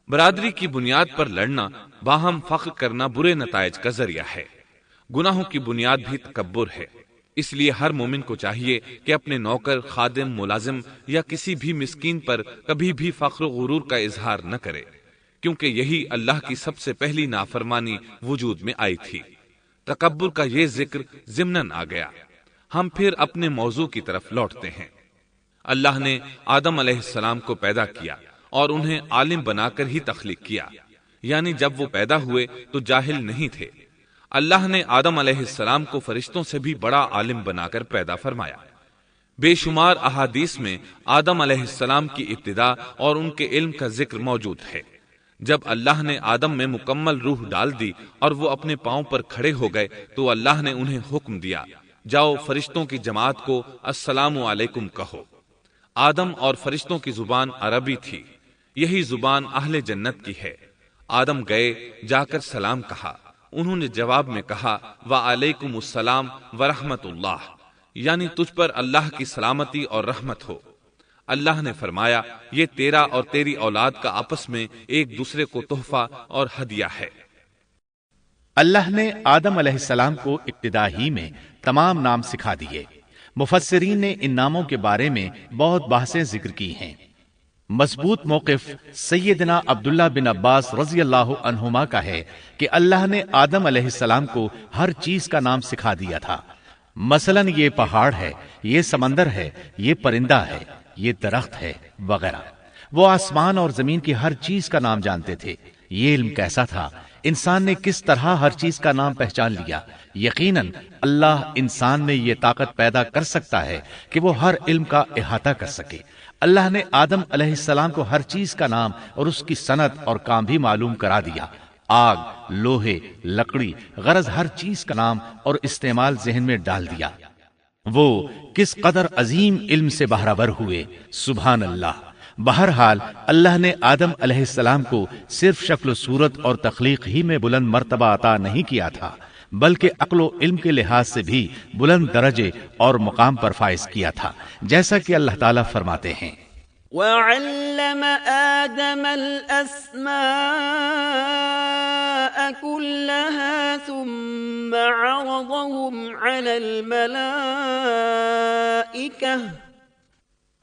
برادری کی بنیاد پر لڑنا، باہم فخر کرنا برے نتائج کا ذریعہ ہے۔ گناہوں کی بنیاد بھی تکبر ہے۔ اس لیے ہر مومن کو چاہیے کہ اپنے نوکر، خادم، ملازم یا کسی بھی مسکین پر کبھی بھی فخر و غرور کا اظہار نہ کرے، کیونکہ یہی اللہ کی سب سے پہلی نافرمانی وجود میں آئی تھی۔ تکبر کا یہ ذکر ضمناً آ گیا۔ ہم پھر اپنے موضوع کی طرف لوٹتے ہیں۔ اللہ نے آدم علیہ السلام کو پیدا کیا اور انہیں عالم بنا کر ہی تخلیق کیا، یعنی جب وہ پیدا ہوئے تو جاہل نہیں تھے۔ اللہ نے آدم علیہ السلام کو فرشتوں سے بھی بڑا عالم بنا کر پیدا فرمایا۔ بے شمار احادیث میں آدم علیہ السلام کی ابتدا اور ان کے علم کا ذکر موجود ہے۔ جب اللہ نے آدم میں مکمل روح ڈال دی اور وہ اپنے پاؤں پر کھڑے ہو گئے تو اللہ نے انہیں حکم دیا، جاؤ فرشتوں کی جماعت کو السلام علیکم کہو۔ آدم اور فرشتوں کی زبان عربی تھی، یہی زبان اہل جنت کی ہے۔ آدم گئے، جا کر سلام کہا، انہوں نے جواب میں کہا وعلیکم السلام ورحمت اللہ، یعنی تجھ پر اللہ کی سلامتی اور رحمت ہو۔ اللہ نے فرمایا یہ تیرا اور تیری اولاد کا آپس میں ایک دوسرے کو تحفہ اور ہدیہ ہے۔ اللہ نے آدم علیہ السلام کو ابتدا ہی میں تمام نام سکھا دیے۔ مفسرین نے ان ناموں کے بارے میں بہت بحثیں ذکر کی ہیں۔ مضبوط موقف سیدنا عبداللہ بن عباس رضی اللہ عنہما کا ہے کہ اللہ نے آدم علیہ السلام کو ہر چیز کا نام سکھا دیا تھا۔ مثلاً یہ پہاڑ ہے، یہ سمندر ہے، یہ پرندہ ہے، یہ درخت ہے وغیرہ۔ وہ آسمان اور زمین کی ہر چیز کا نام جانتے تھے۔ یہ علم کیسا تھا، انسان نے کس طرح ہر چیز کا نام پہچان لیا۔ یقیناً اللہ انسان میں یہ طاقت پیدا کر سکتا ہے کہ وہ ہر علم کا احاطہ کر سکے۔ اللہ نے آدم علیہ السلام کو ہر چیز کا نام اور اس کی صنعت اور کام بھی معلوم کرا دیا۔ آگ، لوہے، لکڑی، غرض ہر چیز کا نام اور استعمال ذہن میں ڈال دیا۔ وہ کس قدر عظیم علم سے بہرہ ہوئے، سبحان اللہ۔ بہرحال اللہ نے آدم علیہ السلام کو صرف شکل و صورت اور تخلیق ہی میں بلند مرتبہ عطا نہیں کیا تھا، بلکہ عقل و علم کے لحاظ سے بھی بلند درجے اور مقام پر فائز کیا تھا، جیسا کہ اللہ تعالیٰ فرماتے ہیں وَعَلَّمَ آدَمَ الْأَسْمَاءَ كُلَّهَا ثُمَّ عَرَضَهُمْ عَلَى الْمَلَائِكَةِ۔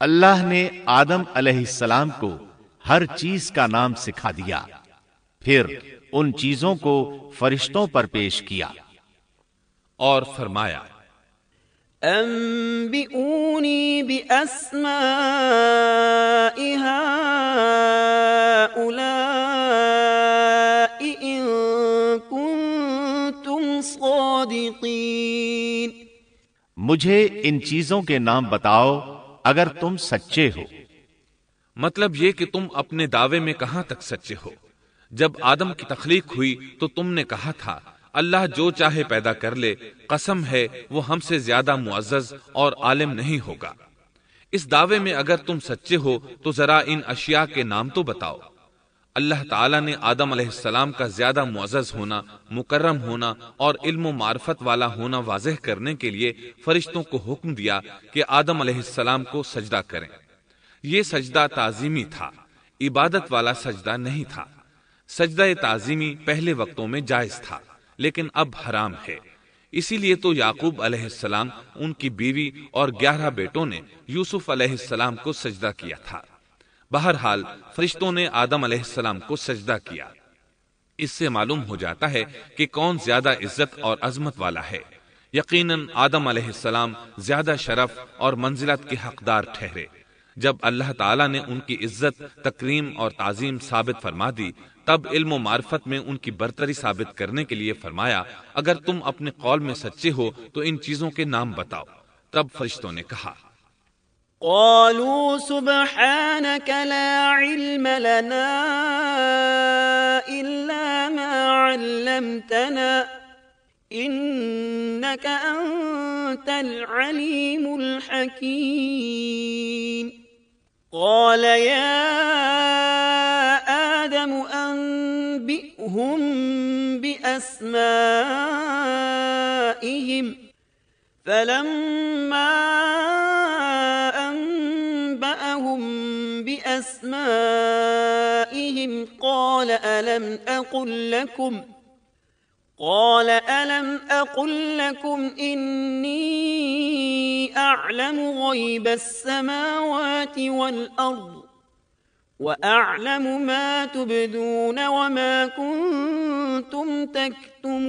اللہ نے آدم علیہ السلام کو ہر چیز کا نام سکھا دیا، پھر ان چیزوں کو فرشتوں پر پیش کیا اور فرمایا انبئونی بأسماء هؤلاء إن كنتم صادقین۔ مجھے ان چیزوں کے نام بتاؤ اگر تم سچے ہو۔ مطلب یہ کہ تم اپنے دعوے میں کہاں تک سچے ہو؟ جب آدم کی تخلیق ہوئی تو تم نے کہا تھا اللہ جو چاہے پیدا کر لے، قسم ہے وہ ہم سے زیادہ معزز اور عالم نہیں ہوگا۔ اس دعوے میں اگر تم سچے ہو تو ذرا ان اشیاء کے نام تو بتاؤ۔ اللہ تعالیٰ نے آدم علیہ السلام کا زیادہ معزز ہونا، مکرم ہونا اور علم و معرفت والا ہونا واضح کرنے کے لیے فرشتوں کو حکم دیا کہ آدم علیہ السلام کو سجدہ کریں۔ یہ سجدہ تعظیمی تھا، عبادت والا سجدہ نہیں تھا۔ سجدہ تعظیمی پہلے وقتوں میں جائز تھا، لیکن اب حرام ہے۔ اسی لیے تو یعقوب علیہ السلام، ان کی بیوی اور 11 بیٹوں نے یوسف علیہ السلام کو سجدہ کیا تھا۔ بہرحال فرشتوں نے آدم علیہ السلام کو سجدہ کیا۔ اس سے معلوم ہو جاتا ہے کہ کون زیادہ عزت اور عظمت والا ہے۔ یقیناً آدم علیہ السلام زیادہ شرف اور منزلت کے حقدار ٹھہرے۔ جب اللہ تعالیٰ نے ان کی عزت، تکریم اور تعظیم ثابت فرما دی، تب علم و معرفت میں ان کی برتری ثابت کرنے کے لیے فرمایا اگر تم اپنے قول میں سچے ہو تو ان چیزوں کے نام بتاؤ۔ تب فرشتوں نے کہا قالوا سبحانك لا علم لنا إلا ما علمتنا إنك أنت العليم الحكيم۔ قال يا آدم أنبئهم بأسمائهم فلما أنبأهم بأسمائهم عليهم قال ألم أقل لكم إني أعلم غيب السماوات والأرض وأعلم ما تبدون وما كنتم تكتمون۔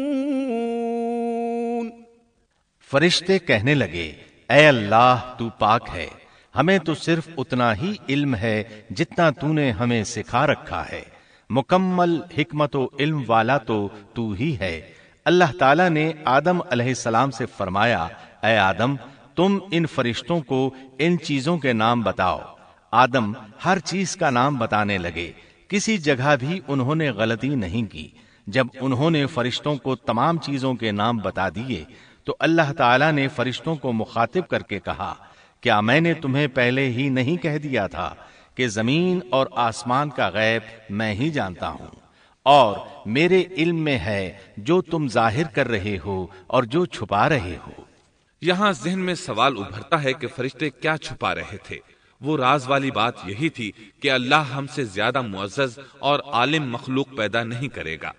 فرشتے کہنے لگے اے اللہ تو پاک ہے، ہمیں تو صرف اتنا ہی علم ہے جتنا تو نے ہمیں سکھا رکھا ہے، مکمل حکمت و علم والا تو ہی ہے۔ اللہ تعالیٰ نے آدم علیہ السلام سے فرمایا اے آدم تم ان فرشتوں کو ان چیزوں کے نام بتاؤ۔ آدم ہر چیز کا نام بتانے لگے، کسی جگہ بھی انہوں نے غلطی نہیں کی۔ جب انہوں نے فرشتوں کو تمام چیزوں کے نام بتا دیے تو اللہ تعالیٰ نے فرشتوں کو مخاطب کر کے کہا کیا میں نے تمہیں پہلے ہی نہیں کہہ دیا تھا کہ زمین اور آسمان کا غیب میں ہی جانتا ہوں، اور میرے علم میں ہے جو تم ظاہر کر رہے ہو اور جو چھپا رہے ہو۔ یہاں ذہن میں سوال ابھرتا ہے کہ فرشتے کیا چھپا رہے تھے؟ وہ راز والی بات یہی تھی کہ اللہ ہم سے زیادہ معزز اور عالم مخلوق پیدا نہیں کرے گا۔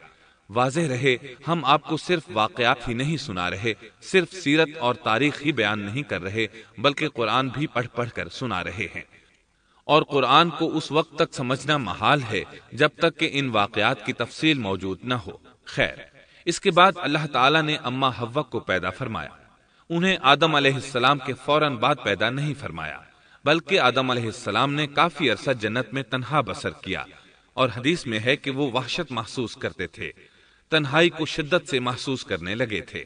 واضح رہے ہم آپ کو صرف واقعات ہی نہیں سنا رہے، صرف سیرت اور تاریخ ہی بیان نہیں کر رہے، بلکہ قرآن بھی پڑھ پڑھ کر سنا رہے ہیں، اور قرآن کو اس وقت تک سمجھنا محال ہے جب تک کہ ان واقعات کی تفصیل موجود نہ ہو۔ خیر، اس کے بعد اللہ تعالیٰ نے اما حوا کو پیدا فرمایا۔ انہیں آدم علیہ السلام کے فوراً بعد پیدا نہیں فرمایا، بلکہ آدم علیہ السلام نے کافی عرصہ جنت میں تنہا بسر کیا، اور حدیث میں ہے کہ وہ وحشت محسوس کرتے تھے، تنہائی کو شدت سے محسوس کرنے لگے تھے۔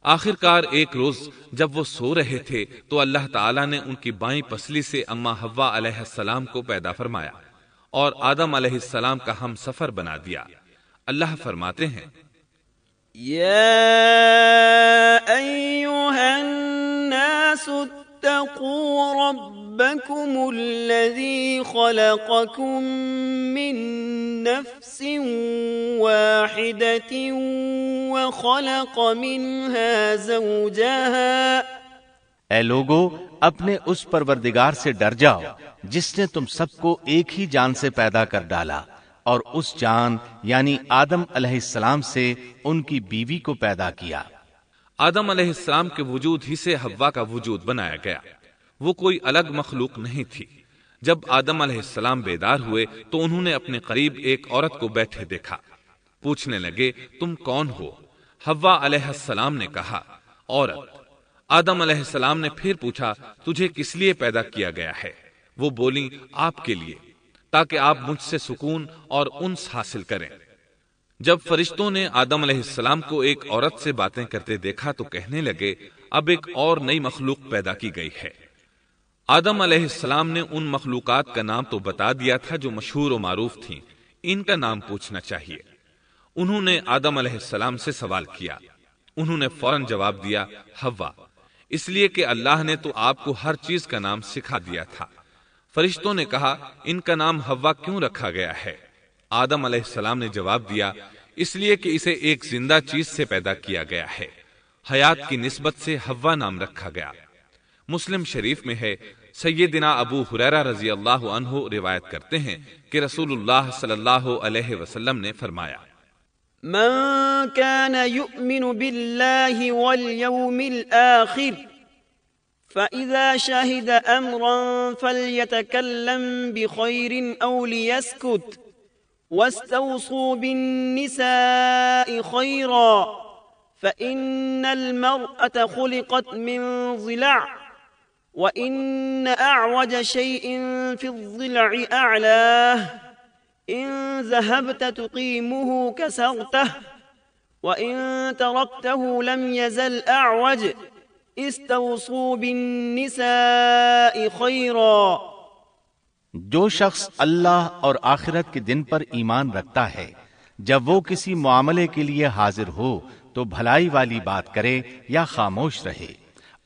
آخر کار ایک روز جب وہ سو رہے تھے تو اللہ تعالیٰ نے ان کی بائیں پسلی سے اما حوا علیہ السلام کو پیدا فرمایا اور آدم علیہ السلام کا ہم سفر بنا دیا۔ اللہ فرماتے ہیں يا أيها الناس اتقوا ربكم الذي خلقكم من نفس واحدة وخلق منها زوجها۔ اے لوگو اپنے اس پروردگار سے ڈر جاؤ جس نے تم سب کو ایک ہی جان سے پیدا کر ڈالا، اور اس جان یعنی آدم علیہ السلام سے ان کی بیوی کو پیدا کیا۔ آدم علیہ السلام کے وجود ہی سے حوا کا وجود بنایا گیا، وہ کوئی الگ مخلوق نہیں تھی۔ جب آدم علیہ السلام بیدار ہوئے تو انہوں نے اپنے قریب ایک عورت کو بیٹھے دیکھا، پوچھنے لگے تم کون ہو؟ حوا علیہ السلام نے کہا عورت۔ آدم علیہ السلام نے پھر پوچھا تجھے کس لیے پیدا کیا گیا ہے؟ وہ بولیں آپ کے لیے، تاکہ آپ مجھ سے سکون اور انس حاصل کریں۔ جب فرشتوں نے آدم علیہ السلام کو ایک عورت سے باتیں کرتے دیکھا تو کہنے لگے اب ایک اور نئی مخلوق پیدا کی گئی ہے۔ آدم علیہ السلام نے ان مخلوقات کا نام تو بتا دیا تھا جو مشہور و معروف تھیں، ان کا نام پوچھنا چاہیے۔ انہوں نے آدم علیہ السلام سے سوال کیا، انہوں نے فوراً جواب دیا حوا، اس لیے کہ اللہ نے تو آپ کو ہر چیز کا نام سکھا دیا تھا۔ فرشتوں نے کہا ان کا نام حوا کیوں رکھا گیا ہے؟ آدم علیہ السلام نے جواب دیا اس لیے کہ اسے ایک زندہ چیز سے پیدا کیا گیا ہے، حیات کی نسبت سے حوا نام رکھا گیا۔ مسلم شریف میں ہے، سیدنا ابو ہریرہ رضی اللہ عنہ روایت کرتے ہیں کہ رسول اللہ صلی اللہ علیہ وسلم نے فرمایا من كان يؤمن بالله واليوم الآخر فإذا شهد أمرا فليتكلم بخير أو ليسكت واستوصوا بالنساء خيرا فإن المرأة خلقت من ضلع وإن أعوج شيء في الضلع أعلاه إن ذهبت تقيمه كسرته وإن تركته لم يزل أعوج استوصوا بالنساء خيرا۔ جو شخص اللہ اور آخرت کے دن پر ایمان رکھتا ہے جب وہ کسی معاملے کے لیے حاضر ہو تو بھلائی والی بات کرے یا خاموش رہے،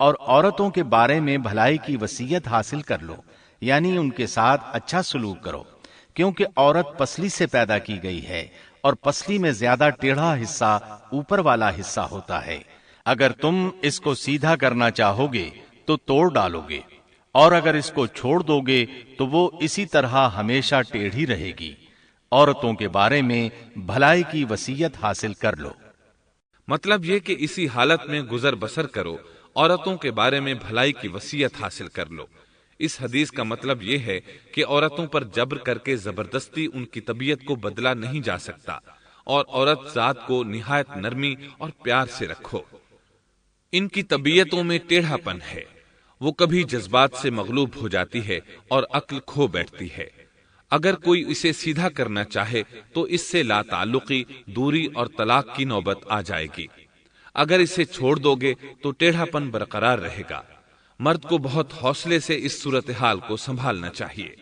اور عورتوں کے بارے میں بھلائی کی وصیت حاصل کر لو، یعنی ان کے ساتھ اچھا سلوک کرو، کیونکہ عورت پسلی سے پیدا کی گئی ہے اور پسلی میں زیادہ ٹیڑھا حصہ اوپر والا حصہ ہوتا ہے۔ اگر تم اس کو سیدھا کرنا چاہو گے تو توڑ ڈالو گے، اور اگر اس کو چھوڑ دو گے تو وہ اسی طرح ہمیشہ ٹیڑھی رہے گی۔ عورتوں کے بارے میں بھلائی کی وصیت حاصل کر لو۔ مطلب یہ کہ اسی حالت میں گزر بسر کرو، عورتوں کے بارے میں بھلائی کی وصیت حاصل کر لو۔ اس حدیث کا مطلب یہ ہے کہ عورتوں پر جبر کر کے زبردستی ان کی طبیعت کو بدلا نہیں جا سکتا، اور عورت ذات کو نہایت نرمی اور پیار سے رکھو۔ ان کی طبیعتوں میں ٹیڑھا پن ہے، وہ کبھی جذبات سے مغلوب ہو جاتی ہے اور عقل کھو بیٹھتی ہے۔ اگر کوئی اسے سیدھا کرنا چاہے تو اس سے لا تعلقی، دوری اور طلاق کی نوبت آ جائے گی۔ اگر اسے چھوڑ دو گے تو ٹیڑھا پن برقرار رہے گا۔ مرد کو بہت حوصلے سے اس صورتحال کو سنبھالنا چاہیے۔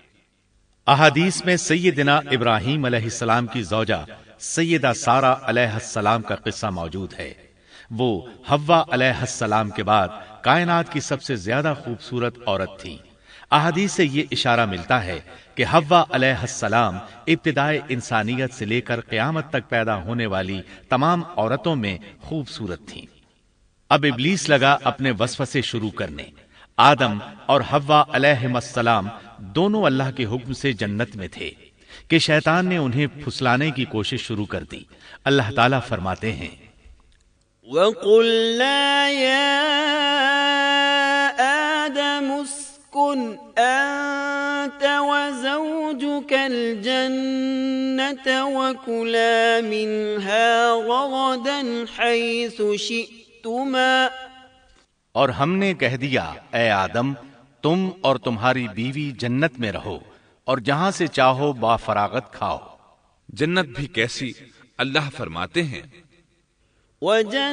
احادیث میں سیدنا ابراہیم علیہ السلام کی زوجہ سیدہ سارہ علیہ السلام کا قصہ موجود ہے۔ وہ حوا علیہ السلام کے بعد کائنات کی سب سے زیادہ خوبصورت عورت تھی۔ احادیث سے یہ اشارہ ملتا ہے کہ حوا علیہ السلام ابتدائے انسانیت سے لے کر قیامت تک پیدا ہونے والی تمام عورتوں میں خوبصورت تھیں۔ اب ابلیس لگا اپنے وسوسے شروع کرنے۔ آدم اور حوا علیہم السلام دونوں اللہ کے حکم سے جنت میں تھے کہ شیطان نے انہیں پھسلانے کی کوشش شروع کر دی۔ اللہ تعالیٰ فرماتے ہیں، وَقُلْنَا يَا آدَمُ اسْكُنْ أَنْتَ وَزَوْجُكَ الْجَنَّةَ وَكُلَا مِنْهَا رَغَدًا حَيْثُ شِئْتُمَا۔ اور ہم نے کہہ دیا، اے آدم، تم اور تمہاری بیوی جنت میں رہو اور جہاں سے چاہو با فراغت کھاؤ۔ جنت بھی کیسی؟ اللہ فرماتے ہیں، وَجَنَّةٍ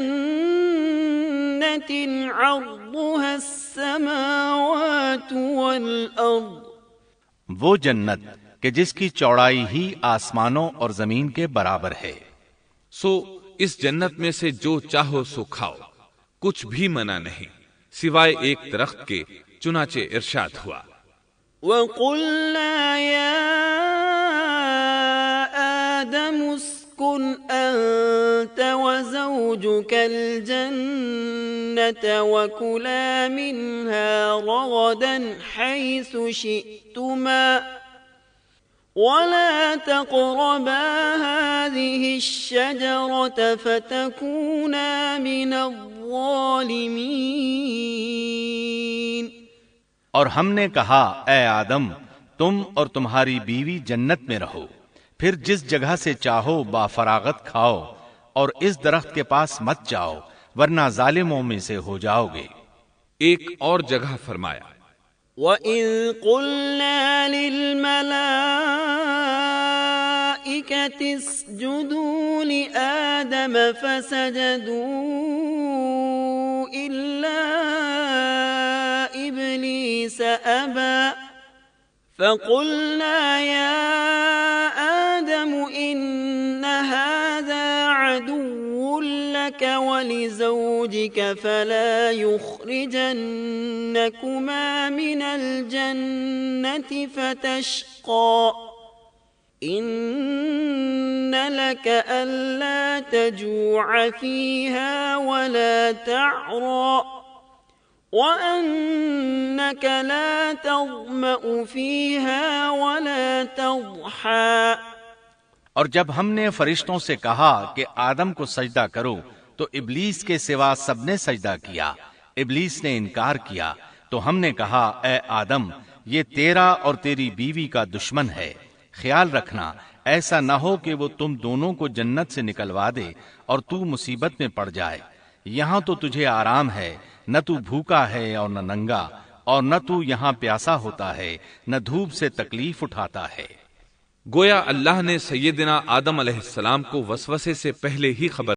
عَرْضُهَا السَّمَاوَاتُ وَالْأَرْضُ، وہ جنت کہ جس کی چوڑائی ہی آسمانوں اور زمین کے برابر ہے۔ سو اس جنت میں سے جو چاہو سو کھاؤ، کچھ بھی منع نہیں سوائے ایک درخت کے، چنانچہ ارشاد ہوا، وَقُلْنَا يَا آدَمُ اسْكُنْ أَنْتَ وَزَوْجُكَ الْجَنَّةَ وَكُلَا مِنْهَا رَغَدًا حَيْثُ شِئْتُمَا وَلَا تَقْرَبَا هَذِهِ الشَّجَرَةَ فَتَكُونَا مِنَ الظَّالِمِينَ۔ اور ہم نے کہا، اے آدم، تم اور تمہاری بیوی جنت میں رہو، پھر جس جگہ سے چاہو با فراغت کھاؤ، اور اس درخت کے پاس مت جاؤ ورنہ ظالموں میں سے ہو جاؤ گے۔ ایک اور جگہ فرمایا، وَإِذْ قُلْنَا لِلْمَلَائِكَةِ اسْجُدُوا لِآدَمَ فَسَجَدُوا إِلَّا إِبْلِيسَ أَبَى فَقُلْنَا يَا آدَمُ إِنَّ هَذَا عَدُوٌّ لَكَ وَلِزَوْجِكَ فَلَا يُخْرِجَنَّكُمَا مِنَ الْجَنَّةِ فَتَشْقَى إِنَّ لَكَ أَلَّا تَجُوعَ فِيهَا وَلَا تَعْرَى وَأَنَّكَ لَا تَظْمَأُ فِيهَا وَلَا تَضْحَى۔ اور جب ہم نے فرشتوں سے کہا کہ آدم کو سجدہ کرو تو ابلیس کے سوا سب نے سجدہ کیا۔ ابلیس نے انکار کیا تو ہم نے کہا، اے آدم، یہ تیرا اور تیری بیوی کا دشمن ہے، خیال رکھنا ایسا نہ ہو کہ وہ تم دونوں کو جنت سے نکلوا دے اور تو مصیبت میں پڑ جائے۔ یہاں تو تجھے آرام ہے، نہ تو بھوکا ہے اور نہ ننگا، اور نہ تو یہاں پیاسا ہوتا ہے، نہ دھوپ سے تکلیف اٹھاتا ہے۔ گویا اللہ نے سیدنا آدم علیہ السلام کو وسوسے سے پہلے ہی خبر